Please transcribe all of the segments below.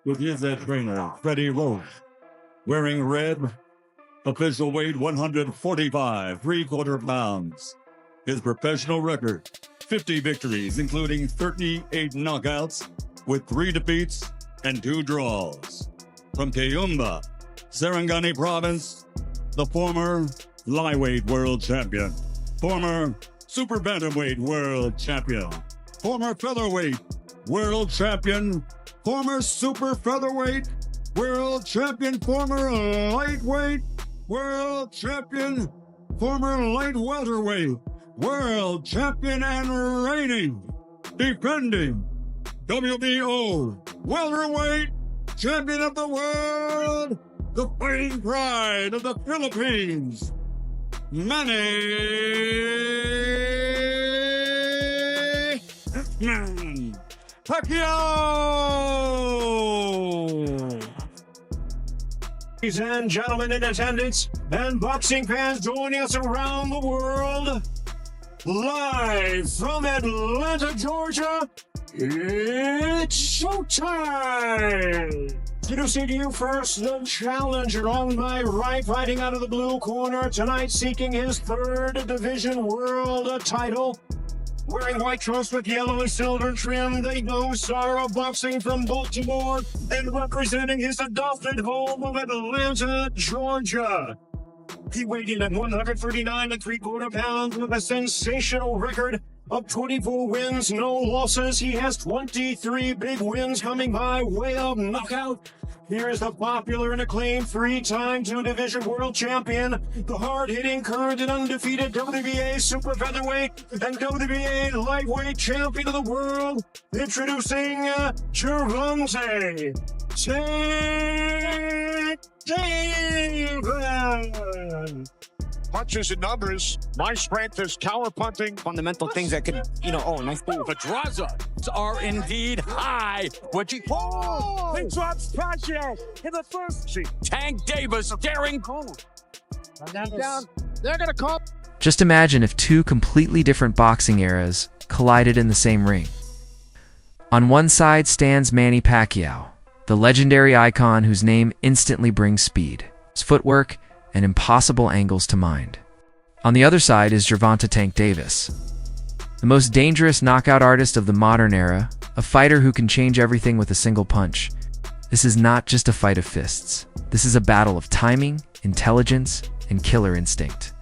with his trainer, Freddie Roach. Wearing red, official weight 145, 3/4 pounds. His professional record, 50 victories, including 38 knockouts, with 3 defeats and 2 draws. From Kayumba, Sarangani Province, the former lightweight world champion, former super bantamweight world champion, former featherweight world champion, former super featherweight world champion, former lightweight world champion, former light welterweight world champion, and reigning, defending WBO welterweight champion of the world, the fighting pride of the Philippines, Manny Pacquiao! Ladies and gentlemen in attendance and boxing fans joining us around the world, live from Atlanta, Georgia, it's showtime! Introducing to you first, the challenger on my right, fighting out of the blue corner tonight, seeking his 3rd division world title. Wearing white trunks with yellow and silver trim, the no-star of boxing from Baltimore, and representing his adopted home of Atlanta, Georgia. He weighed in at 139 3/4 pounds with a sensational record of 24 wins, no losses. He has 23 big wins coming by way of knockout. Here is the popular and acclaimed 3-time 2-division world champion, the hard-hitting, current and undefeated WBA super featherweight and WBA lightweight champion of the world, introducing Gervonta Davis. Punches and numbers. My strength is counter punting. Fundamental things that could, nice move. Pedraza are indeed high. What you He drops Pacquiao in the first. Tank Davis daring. Down. They're gonna call. Just imagine if 2 completely different boxing eras collided in the same ring. On one side stands Manny Pacquiao, the legendary icon whose name instantly brings speed, his footwork, and impossible angles to mind. On the other side is Gervonta "Tank" Davis, the most dangerous knockout artist of the modern era, a fighter who can change everything with a single punch. This is not just a fight of fists. This is a battle of timing, intelligence, and killer instinct.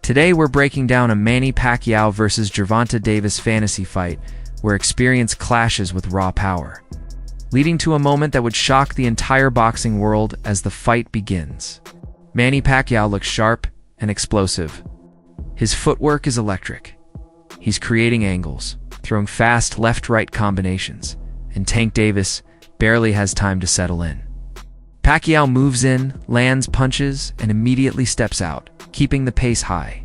Today we're breaking down a Manny Pacquiao versus Gervonta Davis fantasy fight where experience clashes with raw power, leading to a moment that would shock the entire boxing world as the fight begins. Manny Pacquiao looks sharp and explosive. His footwork is electric. He's creating angles, throwing fast left-right combinations, and Tank Davis barely has time to settle in. Pacquiao moves in, lands punches, and immediately steps out, keeping the pace high.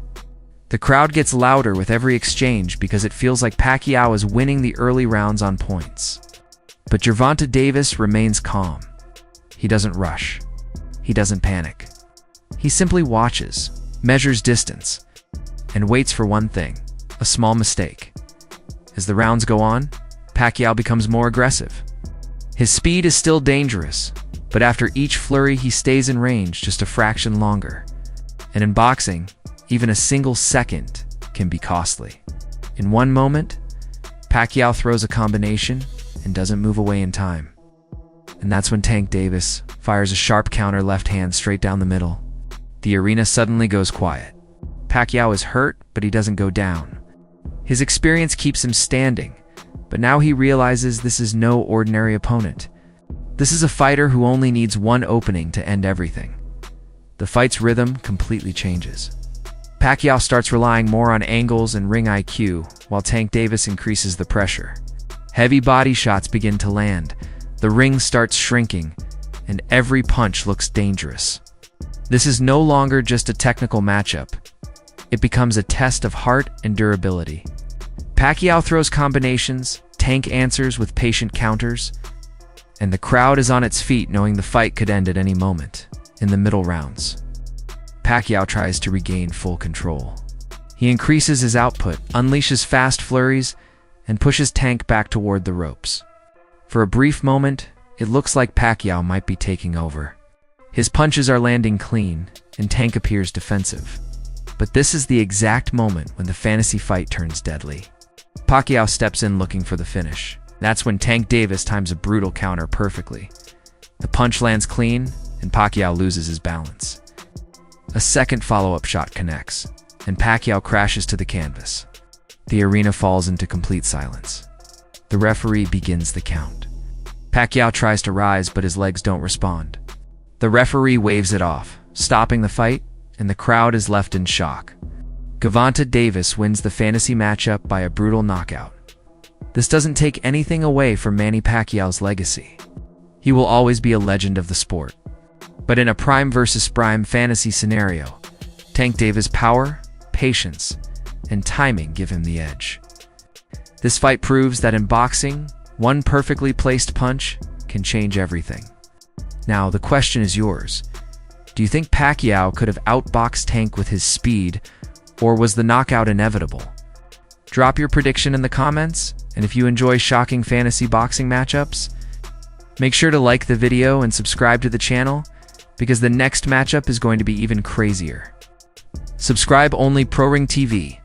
The crowd gets louder with every exchange because it feels like Pacquiao is winning the early rounds on points. But Gervonta Davis remains calm. He doesn't rush. He doesn't panic. He simply watches, measures distance, and waits for one thing, a small mistake. As the rounds go on, Pacquiao becomes more aggressive. His speed is still dangerous, but after each flurry he stays in range just a fraction longer. And in boxing, even a single second can be costly. In one moment, Pacquiao throws a combination and doesn't move away in time. And that's when Tank Davis fires a sharp counter left hand straight down the middle. The arena suddenly goes quiet. Pacquiao is hurt, but he doesn't go down. His experience keeps him standing, but now he realizes this is no ordinary opponent. This is a fighter who only needs one opening to end everything. The fight's rhythm completely changes. Pacquiao starts relying more on angles and ring IQ, while Tank Davis increases the pressure. Heavy body shots begin to land, the ring starts shrinking, and every punch looks dangerous. This is no longer just a technical matchup. It becomes a test of heart and durability. Pacquiao throws combinations, Tank answers with patient counters, and the crowd is on its feet knowing the fight could end at any moment. In the middle rounds, Pacquiao tries to regain full control. He increases his output, unleashes fast flurries, and pushes Tank back toward the ropes. For a brief moment, it looks like Pacquiao might be taking over. His punches are landing clean, and Tank appears defensive. But this is the exact moment when the fantasy fight turns deadly. Pacquiao steps in looking for the finish. That's when Tank Davis times a brutal counter perfectly. The punch lands clean, and Pacquiao loses his balance. A second follow-up shot connects, and Pacquiao crashes to the canvas. The arena falls into complete silence. The referee begins the count. Pacquiao tries to rise, but his legs don't respond. The referee waves it off, stopping the fight, and the crowd is left in shock. Gervonta Davis wins the fantasy matchup by a brutal knockout. This doesn't take anything away from Manny Pacquiao's legacy. He will always be a legend of the sport. But in a prime versus prime fantasy scenario, Tank Davis' power, patience, and timing give him the edge. This fight proves that in boxing, one perfectly placed punch can change everything. Now, the question is yours. Do you think Pacquiao could have outboxed Tank with his speed, or was the knockout inevitable? Drop your prediction in the comments, and if you enjoy shocking fantasy boxing matchups, make sure to like the video and subscribe to the channel, because the next matchup is going to be even crazier. Subscribe only ProRing TV.